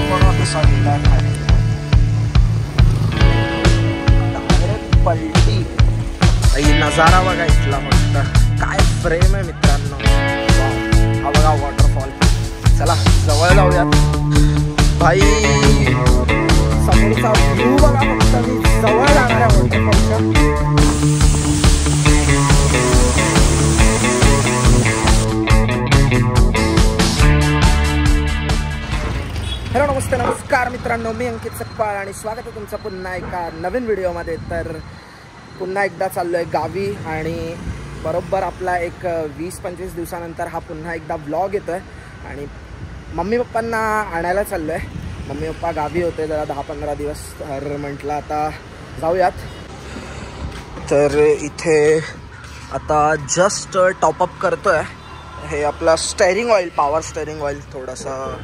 बघा कसा गेला खाली, डायरेक्ट पलटी. नजारा बघा इथला मस्त, काय फ्रेम आहे मित्रांनो. हा बघा वॉटरफॉल. चला जवळ जाऊयात भाई. समोरचा व्ह्यू बघा फक्त. मी जवळ जाणार आहे वॉटरफॉलच्या. हॅलो नमस्ते नमस्कार मित्रांनो, मी अंकित सकपाळ आणि स्वागत आहे तुमचं पुन्हा एका नवीन व्हिडिओमध्ये. तर पुन्हा एकदा चाललो आहे गावी आणि बरोबर आपला एक 20-25 दिवसानंतर हा पुन्हा एकदा व्लॉग येतो आहे. आणि मम्मी पप्पांना आणायला चाललो आहे. मम्मी पप्पा गावी होते जरा 10-15 दिवस, तर म्हटलं आता जाऊयात. तर इथे आता जस्ट टॉपअप करतो आहे. हे आपला steering oil, power steering oil थोडंसं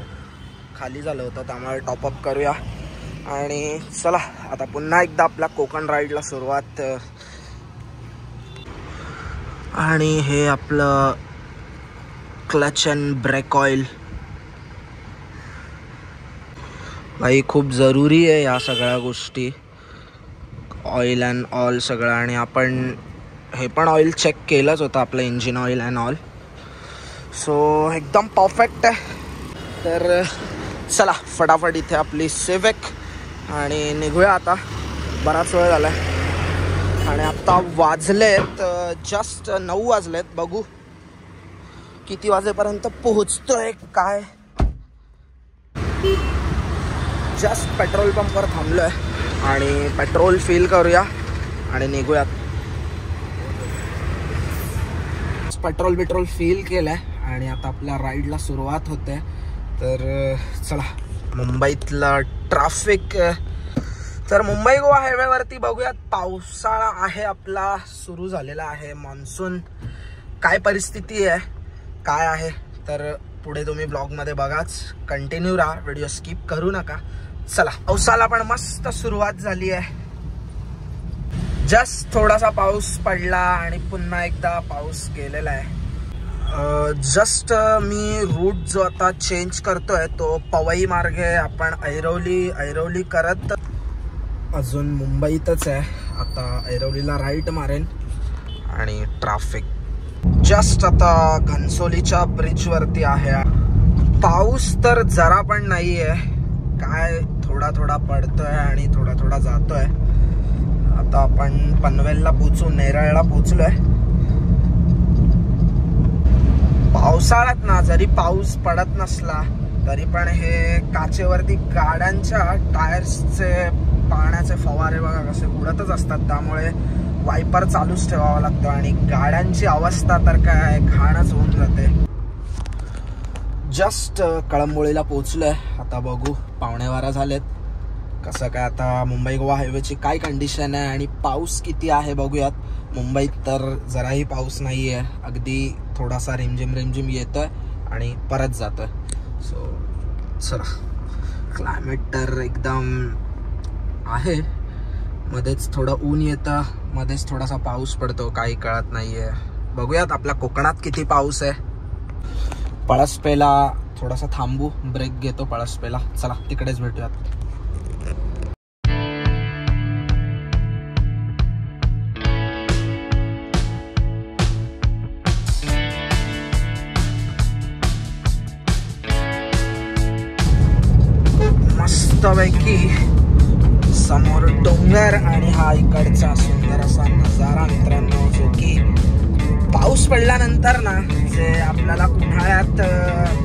खाली झालं होतं, त्यामुळे टॉपअप करूया. आणि चला आता पुन्हा एकदा आपल्या कोकण राईडला सुरुवात. आणि हे आपलं क्लच अँड ब्रेक ऑइल भाई खूप जरुरी आहे या सगळ्या गोष्टी, ऑइल अँड ऑल सगळं. आणि आपण हे पण ऑइल चेक केलंच होतं, आपलं engine oil and all. So एकदम परफेक्ट आहे. तर चला फटाफट इथे आपली सिविक आणि निघूया आता. बराच वेळ झाला आहे आणि आत्ता वाजलेत जस्ट 9 वाजलेत. बघू किती वाजेपर्यंत पोहोचतोय काय. जस्ट पेट्रोल पंपवर थांबलोय आणि पेट्रोल फिल करूया आणि निघूयात. पेट्रोल फिल केलंय आणि आता आपल्या राईडला सुरुवात होते. तर चला मुंबईतला ट्रॅफिक. तर मुंबई गोवा हायवेवरती बघूयात. पावसाळा आहे आपला सुरू झालेला आहे, मान्सून. काय परिस्थिती आहे काय आहे तर पुढे तुम्ही ब्लॉगमध्ये बघाच. कंटिन्यू राहा, व्हिडिओ स्किप करू नका. चला पावसाला पण मस्त सुरुवात झाली आहे. जस्ट थोडासा पाऊस पडला आणि पुन्हा एकदा पाऊस गेलेला आहे. जस्ट मी रूट जो आता चेंज करतोय तो पवई मार्गे आपण ऐरोली करत अजून मुंबईतच आहे. आता ऐरोलीला राईट मारेन. आणि ट्रॅफिक जस्ट आता घनसोलीच्या ब्रिजवरती आहे. पाऊस तर जरा पण नाही आहे, काय थोडा पडतोय आणि थोडा जातोय. आता आपण पनवेलला पोचू, नेरळला पोचलोय. पावसाळ्यात ना जरी पाऊस पडत नसला तरी पण हे काचेवरती गाड्यांच्या टायर्सचे पाण्याचे फवारे बघा कसे उडतच असतात, त्यामुळे वायपर चालूच ठेवावा लागतो आणि गाड्यांची अवस्था तर काय घाणच होऊन जाते. जस्ट कळंबोळीला पोचलोय. आता बघू 11:15 झालेत. कसं काय आता मुंबई गोवा हायवेची काय कंडिशन आहे आणि पाऊस किती आहे बघूयात. मुंबईत तर जराही पाऊस नाही आहे, अगदी थोडासा रिमझिम येतोय आणि परत जातोय. सो चला क्लायमेट तर एकदम आहे. मध्येच थोडं ऊन येतं, मध्येच थोडासा पाऊस पडतो, काही कळत नाहीये. बघूयात आपल्या कोकणात किती पाऊस आहे. पळसपेला थोडासा थांबू, ब्रेक घेतो पळसपेला. चला तिकडेच भेटूयात. मस्तपैकी समोर डोंगर आणि हा इकडचा सुंदर असा नजारा मित्रांनो, जो की पाऊस पडल्यानंतर ना जे आपल्याला उन्हाळ्यात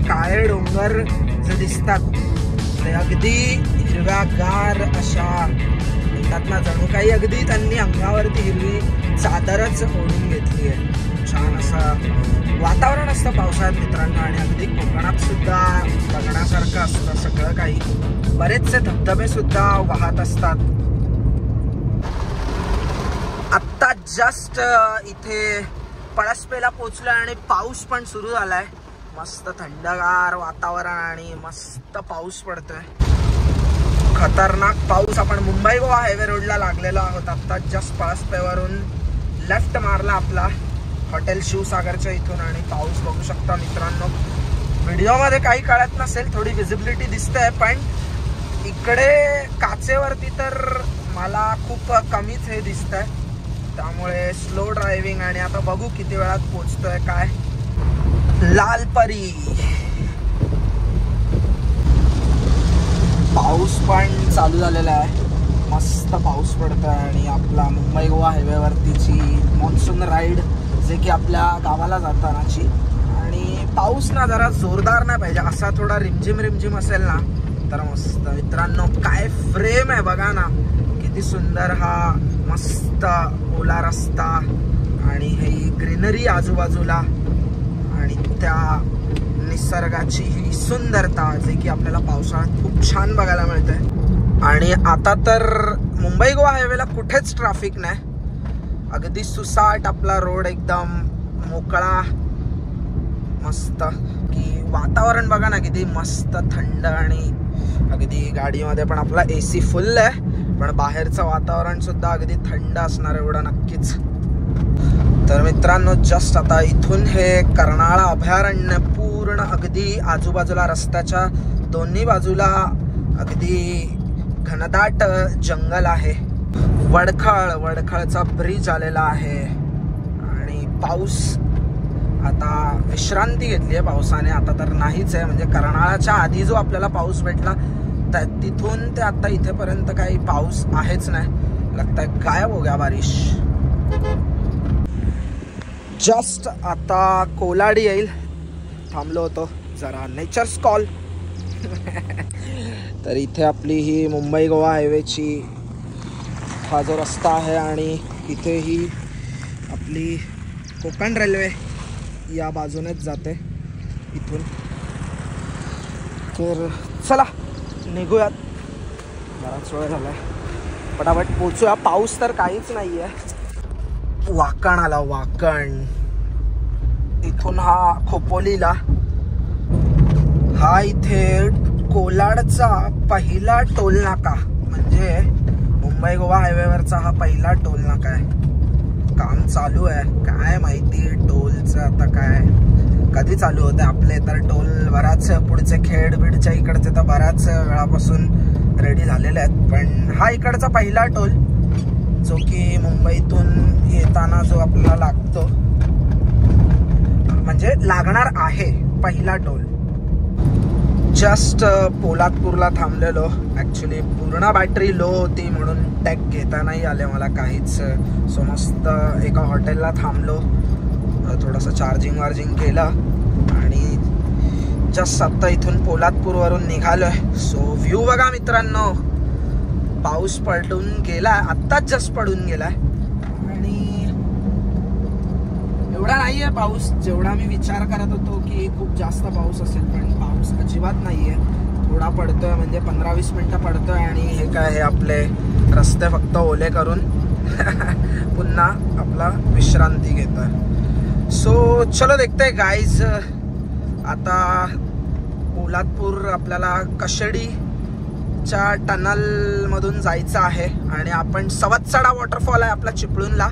काळे डोंगर जे दिसतात ते अगदी हिरव्यागार अशा म्हणतात ना, जणू काही अगदी त्यांनी अंगावरती हिरवी चादरच ओढून घेतली आहे. छान असं वातावरण असतं पावसाळ्यात मित्रांनो. आणि अगदी कोकणात सुद्धा बघण्यासारखं असतं सगळं काही. बरेचसे धबधबे सुद्धा वाहत असतात. आत्ता जस्ट इथे पळसपेला पोचलोय आणि पाऊस पण सुरू झालाय. मस्त थंडगार वातावरण आणि मस्त पाऊस पडतोय, खतरनाक पाऊस. आपण मुंबई गोवा हायवे रोडला लागलेलो आहोत. आता जस्ट पळसपेवरून लेफ्ट मारला आपला हॉटेल शिवसागरच्या इथून आणि पाऊस बघू शकता मित्रांनो. व्हिडिओमध्ये काही कळत नसेल, थोडी विजिबिलिटी दिसते पण इकडे काचेवरती तर मला खूप कमीच हे दिसतंय, त्यामुळे स्लो ड्रायव्हिंग. आणि आता बघू किती वेळात पोहोचतोय काय. लालपरी पाऊस पण चालू झालेला आहे, मस्त पाऊस पडतोय. आणि आपला मुंबई गोवा हायवेवरतीची मॉन्सून राईड जे की आपल्या गावाला जातानाची. आणि पाऊस ना जरा जोरदार नाही पाहिजे, असा थोडा रिमझिम रिमझिम असेल ना तर मस्त. मित्रांनो काय फ्रेम आहे बघा ना, किती सुंदर हा मस्त ओला रस्ता आणि हे ग्रीनरी आजूबाजूला आणि त्या निसर्गाची ही सुंदरता जे की आपल्याला पावसाळ्यात खूप छान बघायला मिळते. आणि आता तर मुंबई गोवा हायवेला कुठेच ट्रॅफिक नाही, अगदी सुसाट आपला रोड, एकदम मोकळा मस्त. की वातावरण बघा ना किती मस्त थंड. आणि अगदी गाडीमध्ये पण आपला AC फुल आहे, पण बाहेरचं वातावरण सुद्धा अगदी थंड असणार एवढं नक्कीच. तर मित्रांनो जस्ट आता इथून हे कर्नाळा अभयारण्य पूर्ण अगदी आजूबाजूला रस्त्याच्या दोन्ही बाजूला अगदी घनदाट जंगल आहे. वडखळचा ब्रिज आलेला आहे. आणि पाऊस आता विश्रांती घेतली आहे पावसाने, आता तर नाहीच आहे. म्हणजे कर्नाळाच्या आधी जो आपल्याला पाऊस भेटला तिथून ते आता इथेपर्यंत काही पाऊस आहेच नाही, लगता है गायब हो गया बारिश. जस्ट आता कोलाडी येईल, थांबलो होतो जरा नेचर्स कॉल. तर इथे आपली ही मुंबई गोवा हायवेची हा जो रस्ता आहे आणि इथे ही आपली कोकण रेल्वे या बाजूनेच जाते इथून. तर चला निघूयात, बराच वेळ झालाय, पटापट पोचूया. पाऊस तर काहीच नाही आहे. वाकण आला, वाकण इथून हा खोपोलीला. हा इथे कोलाडचा पहिला टोल नाका, म्हणजे मुंबई गोवा हायवेवरचा हा पहिला टोल नाका आहे. काम चालू आहे, काय माहिती टोलचं आता काय कधी चालू होते. आपले तर टोल बराच पुढचे खेड बीडच्या इकडचे तर बऱ्याच वेळापासून रेडी झालेले आहेत, पण हा इकडचा पहिला टोल जो की मुंबईतून येताना जो आपल्याला लागतो, म्हणजे लागणार आहे पहिला टोल. जस्ट पोलादपूरला थांबलेलो, ॲक्च्युली पूर्ण बॅटरी लो होती म्हणून टॅग घेता नाही आले मला काहीच. सो मस्त एका हॉटेलला थांबलो, थोडंसं चार्जिंग वार्जिंग केलं आणि जस्ट आत्ता इथून पोलादपूरवरून निघालोय. सो व्ह्यू बघा मित्रांनो, पाऊस पडून गेलाय, आत्ताच जस्ट पडून गेलाय. आणि एवढा नाही आहे पाऊस जेवढा मी विचार करत होतो की खूप जास्त पाऊस असेल, पण पाऊस अजिबात नाही आहे. थोडा पडतोय, म्हणजे 15-20 मिनटं पडतोय. आणि हे काय, हे आपले रस्ते फक्त ओले करून पुन्हा आपला विश्रांती घेतोय. सो चलो देखते हैं गाइज. आता पोलादपूर आपल्याला कशेडीच्या टनलमधून जायचं आहे आणि आपण सवत्सडा वॉटरफॉल आहे आपला चिपळूणला,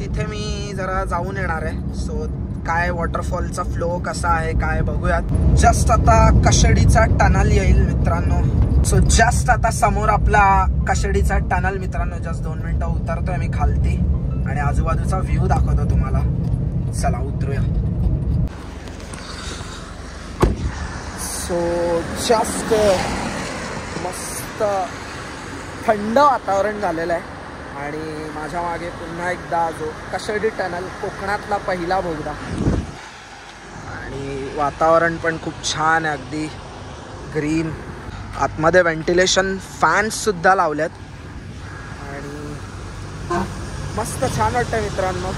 तिथे मी जरा जाऊन येणार आहे. सो काय वॉटरफॉलचा फ्लो कसा आहे काय बघूयात. जस्ट आता कशेडीचा टनल येईल मित्रांनो. सो जस्ट आता समोर आपला कशेडीचा टनल मित्रांनो. जस्ट 2 मिनिटं उतरतोय मी खालती आणि आजूबाजूचा व्ह्यू दाखवतो तुम्हाला. चला उतरूया. सो जस्ट मस्त थंड वातावरण झालेलं आहे आणि माझ्या मागे पुन्हा एकदा जो कशेडी टनल, कोकणातला पहिला बोगदा. आणि वातावरण पण खूप छान आहे, अगदी ग्रीन. आतमध्ये व्हेंटिलेशन फॅन्स सुद्धा लावलेत आणि मस्त छान वाटतं मित्रांनो.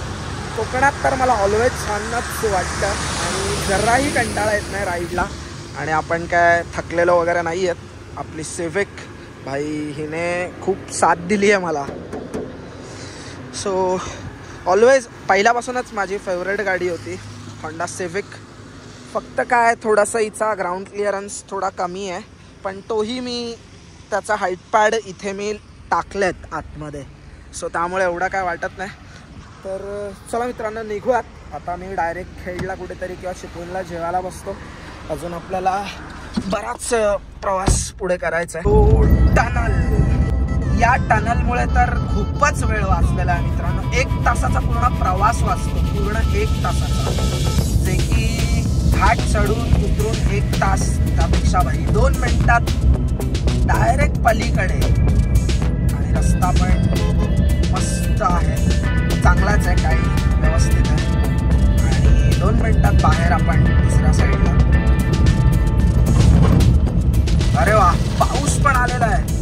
कोकणात तर मला ऑलवेज छानच वाटतं आणि जराही कंटाळा येत नाही राईडला. आणि आपण काय थकलेलो वगैरे नाही आहेत. आपली सिविक भाई हिने खूप साथ दिली आहे मला. सो ऑलवेज पहिल्यापासूनच माझी फेवरेट गाडी होती होंडा सिविक. फक्त काय थोडासा हिचा ग्राउंड क्लिअरन्स थोडा कमी आहे, पण तोही मी त्याचा हाईट पॅड इथे मी टाकलेत आतमध्ये. सो त्यामुळे एवढा काय वाटत नाही. तर चला मित्रांनो निघूयात. आता मी डायरेक्ट खेडला कुठेतरी किंवा चिपळूणला जेवायला बसतो. अजून आपल्याला बराच प्रवास पुढे करायचा आहे. टनल. या टनलमुळे तर खूपच वेळ वाचलेला आहे मित्रांनो. 1 तासाचा पूर्ण प्रवास वाचतो, पूर्ण 1 तासाचा, जे की घाट चढून उतरून 1 तास, त्यापेक्षा भाई 2 मिनिटात डायरेक्ट पलीकडे. आणि रस्ता पण मस्त आहे, चांगलाच आहे, काही व्यवस्थित आहे. आणि 2 मिनिटात बाहेर आपण दुसऱ्या साईडला. अरे वा, पाऊस पण आलेला आहे.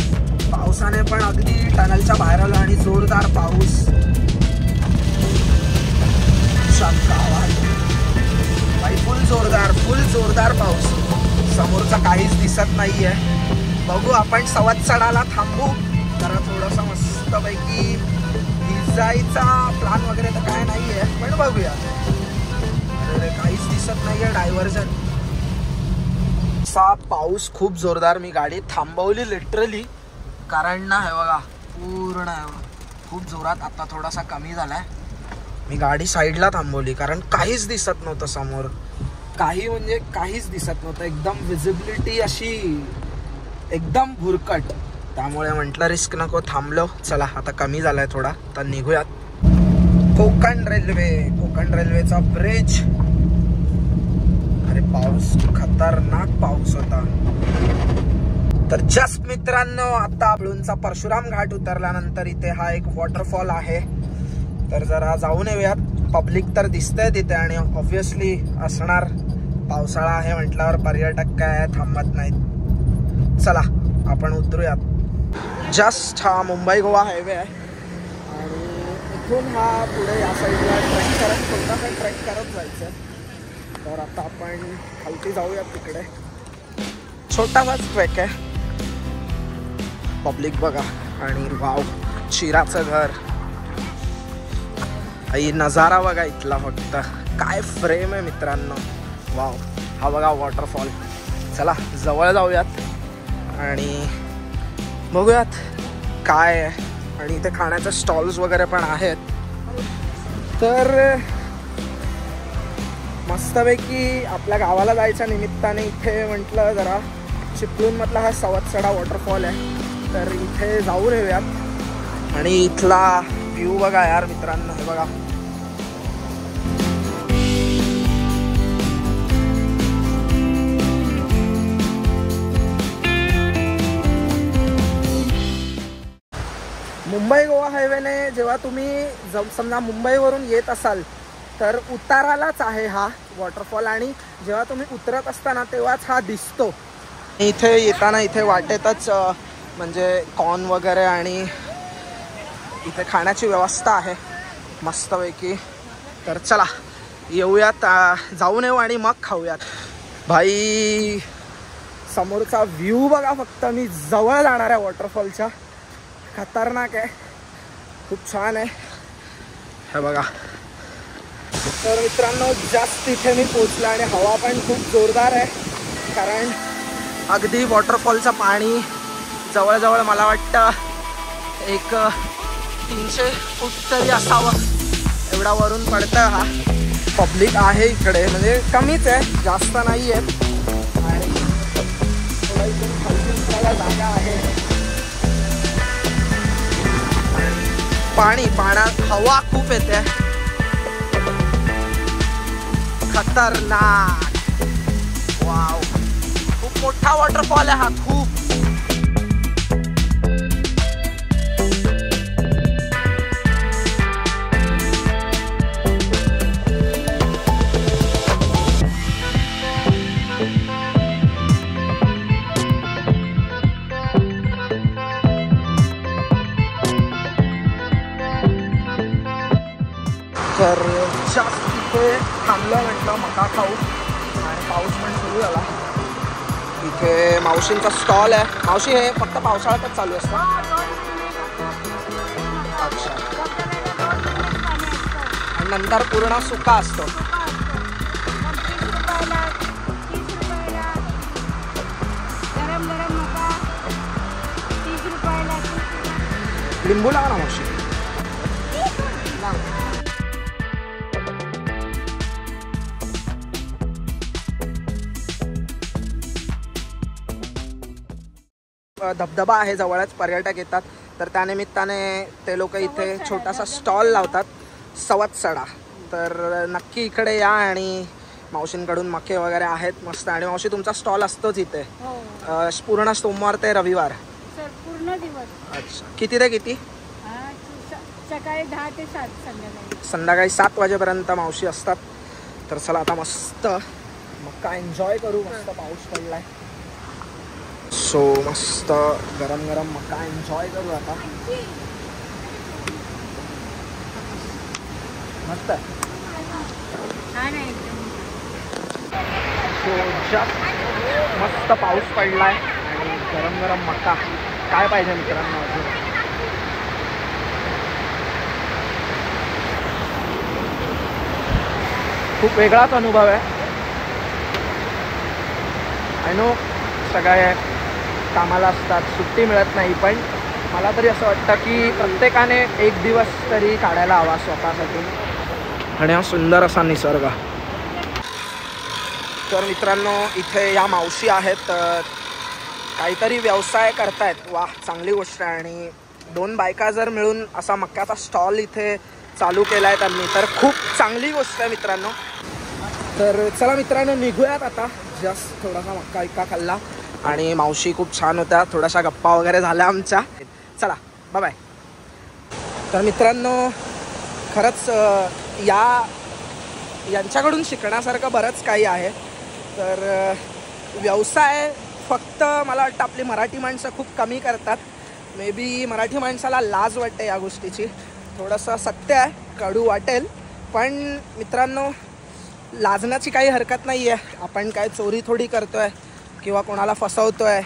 पावसाने पण अगदी टनलच्या बाहेर आलं आणि जोरदार पाऊस. भाई फुल जोरदार पाऊस. समोरचा काहीच दिसत नाहीये. बघू, आपण सवत्सडाला थांबू जरा, थोडंसं मस्त पैकी भिजायचा प्लॅन वगैरे तर काय नाहीये, पण बघूया. अरे काहीच दिसत नाहीये डायव्हर्जन. असा पाऊस खूप जोरदार. मी गाडी थांबवली लिटरली, कारण ना हे बघा पूर्ण खूप जोरात. आता थोडासा कमी झालाय. मी गाडी साईडला थांबवली कारण काहीच दिसत नव्हतं समोर, काही म्हणजे काहीच दिसत नव्हतं. एकदम विजिबिलिटी अशी एकदम भुरकट. त्यामुळे म्हटलं रिस्क नको, थांबलो. चला आता कमी झालाय थोडा, तर निघूयात. कोकण रेल्वेचा ब्रिज. अरे पाऊस, खतरनाक पाऊस होता. तर जस्ट मित्रांनो, आता आपलूंचा परशुराम घाट उतरल्यानंतर इथे हा एक वॉटरफॉल आहे, तर जरा जाऊन येऊयात. पब्लिक तर दिसतंय तिथे आणि ऑब्विसली असणार, पावसाळा आहे म्हटल्यावर पर्यटक काय थांबत नाहीत. चला आपण उतरूयात. जस्ट हा मुंबई गोवा हायवे आहे आणि इथून हा पुढे या साईडला छोटासा ट्रेक करत जायचं. तर आता आपण खालती जाऊयात तिकडे. छोटासाच ट्रेक आहे. पब्लिक बघा आणि वाव, चिराचं घर. आई नजारा बघा इथला, फक्त काय फ्रेम आहे मित्रांनो. वाव, हा बघा वॉटरफॉल. चला जवळ जाऊयात आणि बघूयात काय आहे. आणि इथे खाण्याचे स्टॉल्स वगैरे पण आहेत. तर मस्तपैकी आपल्या गावाला जायच्या निमित्ताने इथे म्हटलं जरा चिपळूणमधला हा सवत्सडा वॉटरफॉल आहे, तर इथे जाऊन येऊयात. आणि इथला व्ह्यू बघा यार मित्रांनो, हे बघा. मुंबई गोवा हायवेने जेव्हा तुम्ही समजा मुंबईवरून येत असाल तर उतारालाच आहे हा वॉटरफॉल, आणि जेव्हा तुम्ही उतरत असताना तेव्हाच हा दिसतो. इथे येताना इथे वाटेतच म्हणजे कॉर्न वगैरे आणि इथे खाण्याची व्यवस्था आहे मस्तपैकी. तर चला येऊयात, जाऊन येऊ आणि मग खाऊयात. भाई समोरचा व्ह्यू बघा फक्त. मी जवळ जाणार आहे वॉटरफॉलच्या. खतरनाक आहे, खूप छान आहे, हे बघा. तर मित्रांनो जस्ट इथे मी पोचला आणि हवा पण खूप जोरदार आहे, कारण अगदी वॉटरफॉलचं पाणी जवळजवळ मला वाटतं एक 300 फूट तरी असावं, एवढा वरून पडतं. हा पब्लिक आहे इकडे, म्हणजे कमीच आहे, जास्त नाही आहे. आणि थोडा इथून खालती उतरायला जागा आहे. पाण्यात हवा खूप येते, खतरनाक. वाव, खूप मोठा वॉटरफॉल आहे हा, खूप. तर जास्त तिथे थांबलं, म्हटलं मका खाऊ, आणि पाऊस पण सुरू झाला. इथे मावशींचा स्टॉल आहे. मावशी हे फक्त पावसाळ्यातच चालू असतं? अच्छा. आणि नंतर पूर्ण सुका असतो. लिंबू लावा ना मावशी. धबधबा आहे जवळच, पर्यटक येतात, तर त्यानिमित्ताने ते लोक इथे छोटासा स्टॉल लावतात, सवत्सडा. तर नक्की इकडे या आणि मावशींकडून मके वगैरे आहेत मस्त. आणि मावशी तुमचा स्टॉल असतोच इथे पूर्ण सोमवार ते रविवार? पूर्ण दिवस. अच्छा, किती ते किती? सकाळी 10 ते 7, संध्याकाळी 7 वाजेपर्यंत मावशी असतात. तर चला आता मस्त मक्का एन्जॉय करू. मस्त पाऊस पडलाय, सो मस्त गरम गरम मक्का एन्जॉय करू आता. मस्त सो जस्ट मस्त पाऊस पडलाय आणि गरम गरम मक्का. काय पाहिजे मित्रांनो अजून? खूप वेगळाच अनुभव आहे. आय नो सगळे कामाला असतात, सुट्टी मिळत नाही, पण मला तरी असं वाटतं की प्रत्येकाने एक दिवस तरी काढायला हवा स्वतःसाठी. आणि हा सुंदर असा निसर्ग. तर मित्रांनो इथे या मावशी आहेत, काहीतरी व्यवसाय करतायत. वा, चांगली गोष्ट आहे. आणि 2 बायका जर मिळून असा मक्याचा स्टॉल इथे चालू केला आहे त्यांनी, तर खूप चांगली गोष्ट आहे मित्रांनो. तर चला मित्रांनो निघूयात आता. जस्ट थोडासा मक्का इक्का खाल्ला आणि मावशी खूप छान होत्या, थोड्याशा गप्पा वगैरे झाल्या आमच्या. चला बाय बाय. तर मित्रांनो खरंच यांच्याकडून शिकण्यासारखं बरंच काही आहे. तर व्यवसाय फक्त मला वाटतं आपली मराठी माणसं खूप कमी करतात. मे बी मराठी माणसाला लाज वाटते या गोष्टीची. थोडंसं सत्य आहे, कडू वाटेल, पण मित्रांनो लाजण्याची काही हरकत नाही आहे. आपण काय चोरी थोडी करतो आहे किंवा कोणाला फसवतो आहे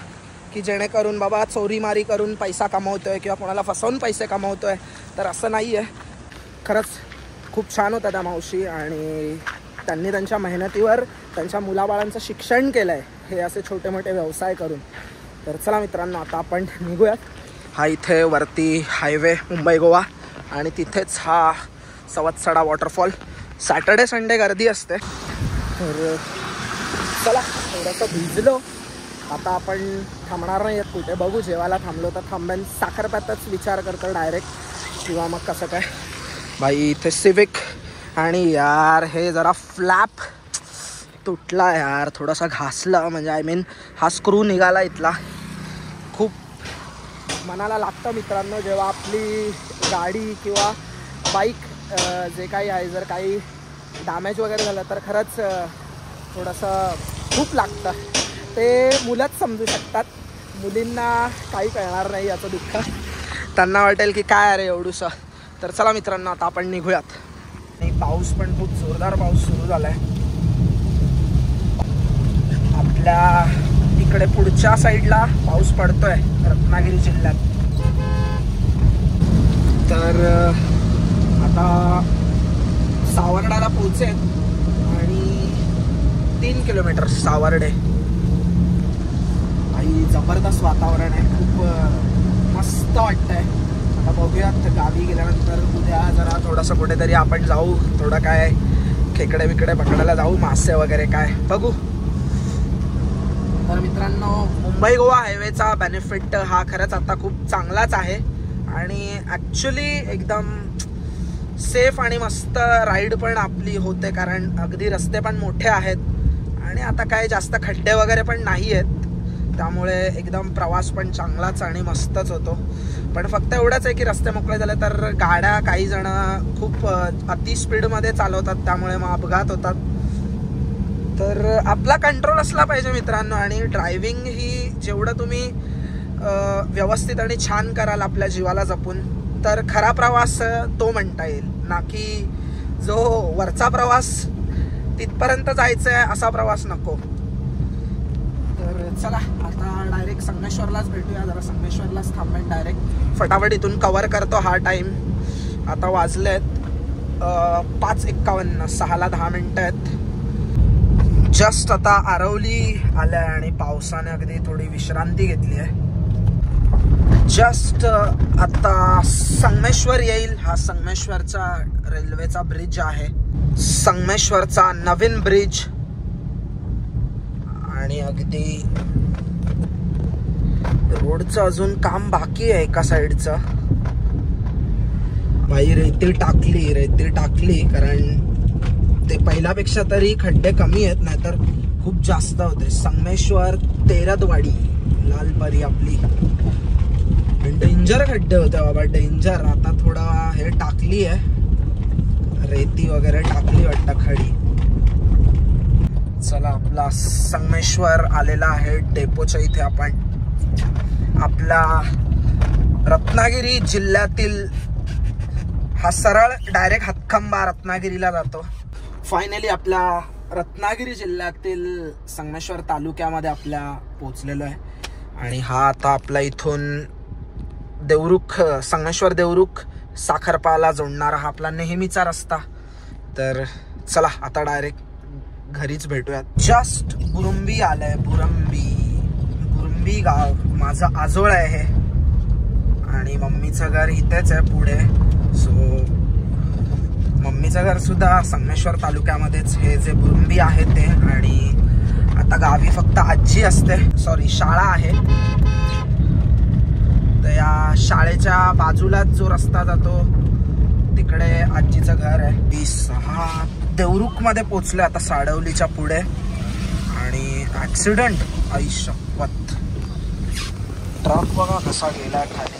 की जेणेकरून बाबा चोरीमारी करून पैसा कमवतो आहे किंवा कोणाला फसवून पैसे कमवतो आहे. तर असं नाही आहे. खरंच खूप छान होता त्या मावशी आणि त्यांनी त्यांच्या मेहनतीवर त्यांच्या मुलाबाळांचं शिक्षण केलं आहे हे असे छोटे मोठे व्यवसाय करून. तर चला मित्रांनो आता आपण निघूयात. हा इथे वरती हायवे मुंबई गोवा आणि तिथेच हा सवत्सडा वॉटरफॉल. सॅटर्डे संडे गर्दी असते. तर चला थोडंसं भिजलो आता. आपण थांबणार नाही आहेत कुठे, बघू जेवायला थांबलो तर थांबेन. साखरप्यातच विचार करतो डायरेक्ट किंवा मग कसं काय. भाई इथे सिविक आणि यार हे जरा फ्लॅप तुटला यार, थोडासा घासला, म्हणजे आय मीन हा स्क्रू निघाला इथला. खूप मनाला लागतं मित्रांनो जेव्हा आपली गाडी किंवा बाईक जे काही आहे जर काही डॅमेज वगैरे झालं तर खरंच थोडंसं खूप लागतं. ते मुलंच समजू शकतात, मुलींना काही कळणार नाही याचं दुःख. त्यांना वाटेल की काय अरे एवढूसं. तर चला मित्रांनो आता आपण निघूयात. आणि पाऊस पण खूप जोरदार पाऊस सुरू झाला आहे आपल्या इकडे. पुढच्या साईडला पाऊस पडतोय रत्नागिरी जिल्ह्यात. तर आता सावर्ड्याला पोहोचेल आणि 3 किलोमीटर सावर्डे. आणि जबरदस्त वातावरण आहे, खूप मस्त वाटतंय. आता बघूयात गावी गेल्यानंतर उद्या जरा थोडंसं कुठेतरी आपण जाऊ, थोडं काय खेकडे बिकडे पकडायला जाऊ, मासे वगैरे काय बघू. तर मित्रांनो मुंबई गोवा हायवेचा बेनिफिट हा खरंच आता खूप चांगलाच आहे आणि ॲक्च्युली एकदम सेफ आणि मस्त राईड पण आपली होते, कारण अगदी रस्ते पण मोठे आहेत आणि आता काय जास्त खड्डे वगैरे पण नाही आहेत, त्यामुळे एकदम प्रवास पण चांगलाच आणि मस्तच होतो. पण फक्त एवढंच आहे की रस्ते मोकळे झाले तर गाड्या काही जण खूप अति स्पीडमध्ये चालवतात, त्यामुळे मग अपघात होतात. तर आपला कंट्रोल असला पाहिजे मित्रांनो. आणि ड्रायव्हिंग ही जेवढं तुम्ही व्यवस्थित आणि छान कराल आपल्या जीवाला जपून, तर खरा प्रवास तो म्हणता येईल ना, की जो वरचा प्रवास तिथपर्यंत जायचं आहे असा प्रवास नको. तर चला आता डायरेक्ट संगमेश्वरलाच भेटूया. जरा संगमेश्वरलाच थांबेन, डायरेक्ट फटाफट इथून कवर करतो हा टाईम. आता वाजलेत 5:51, 6ला 10 मिनटं आहेत. जस्ट आता आरवली आल्या आणि पावसाने अगदी थोडी विश्रांती घेतली आहे. जस्ट आता संगमेश्वर येईल. हा संगमेश्वरचा रेल्वेचा ब्रिज आहे, संगमेश्वरचा नवीन ब्रिज. आणि अगदी रोडचं अजून काम बाकी आहे एका साईडचं. भाई रेती टाकली कारण ते पहिल्यापेक्षा तरी खड्डे कमी आहेत, नाहीतर खूप जास्त होते. संगमेश्वर तेरदवाडी लालपरी आपली डेंजर खड्डे होते बाबा, डेंजर. आता थोडा हे टाकली आहे, रेती वगैरे टाकली वाटतं, खडी. चला आपला संगमेश्वर आलेला आहे डेपोच्या इथे. आपण आपला रत्नागिरी जिल्ह्यातील हा सरळ डायरेक्ट हातखंबा रत्नागिरीला जातो. फायनली आपल्या रत्नागिरी जिल्ह्यातील संगमेश्वर तालुक्यामध्ये आपल्या पोहोचलेलो आहे. आणि हा आता आपला इथून देवरुख, संगमेश्वर देवरुख साखरपाला जोडणारा हा आपला नेहमीचा रस्ता. तर चला आता डायरेक्ट घरीच भेटूयात. जस्ट बुरुंबी आलंय, बुरुंबी गाव. माझं आजोळ आहे हे आणि मम्मीचं घर इथेच आहे पुढे. सो मम्मीचं घर सुद्धा संगमेश्वर तालुक्यामध्येच, हे जे बुरुंबी आहे ते. आणि आता गावी फक्त आजी असते, सॉरी शाळा आहे. तर या शाळेच्या बाजूलाच जो रस्ता जातो तिकडे आजीचं घर आहे. 26 देवरुख मध्ये पोचले आता, साडवलीच्या पुढे. आणि ऍक्सिडेंट, आई शपथ. ट्रक बघा कसा गेलाय खाली,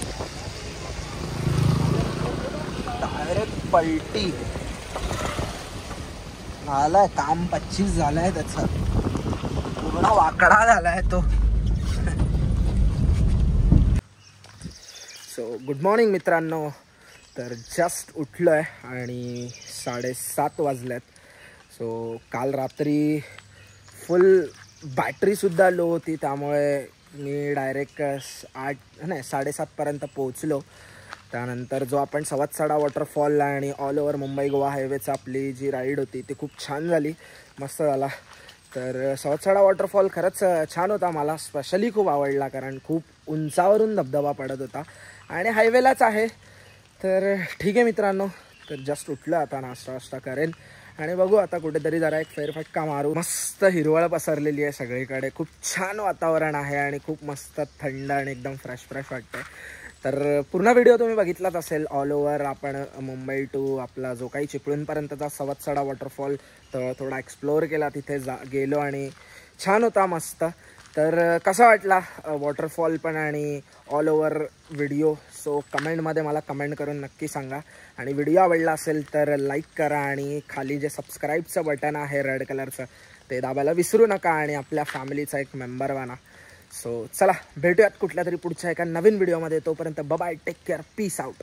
डायरेक्ट पलटी झालाय. काम 25 झालंय त्याचा, पूर्ण वाकडा झालाय तो. सो गुड मॉर्निंग मित्रांनो. तर जस्ट उठलो आहे आणि 7:30 वाजल्यात. सो काल रात्री फुल बॅटरीसुद्धा लो होती, त्यामुळे मी डायरेक्ट 7:30पर्यंत पोहोचलो. त्यानंतर जो आपण सवत्सडा वॉटरफॉल आणि ऑल ओव्हर मुंबई गोवा हायवेचा आपली जी राईड होती ती खूप छान झाली, मस्त झाला. तर सवत्सडा वॉटरफॉल खरंच छान होता, मला स्पेशली खूप आवडला कारण खूप उंचावरून धबधबा पडत होता आणि हायवेलाच आहे. तर ठीक आहे मित्रांनो, तर जस्ट उठलं आता, नाश्ता करेन आणि बघू आता कुठेतरी जरा एक फेरफटका मारू. मस्त हिरवळ पसरलेली आहे सगळीकडे, खूप छान वातावरण आहे आणि खूप मस्त थंड आणि एकदम फ्रेश वाटतं. तर पूर्ण व्हिडिओ तुम्ही बघितलाच असेल. ऑल ओव्हर आपण मुंबई टू आपला जो काही चिपळूणपर्यंतचा सवत्सडा वॉटरफॉल तर थोडा एक्सप्लोअर केला, तिथे गेलो आणि छान होता, मस्त. तर कसा वाटला वॉटरफॉल पण आणि ऑल ओव्हर व्हिडिओ? सो कमेंटमध्ये मला कमेंट करून नक्की सांगा. आणि व्हिडिओ आवडला असेल तर लाईक करा आणि खाली जे सबस्क्राईबचं बटन आहे रेड कलरचं ते दाबायला विसरू नका आणि आपल्या फॅमिलीचा एक मेंबर बना. सो चला भेटूयात कुठल्या तरी पुढच्या एका नवीन व्हिडिओमध्ये. तोपर्यंत bye, take care, peace out.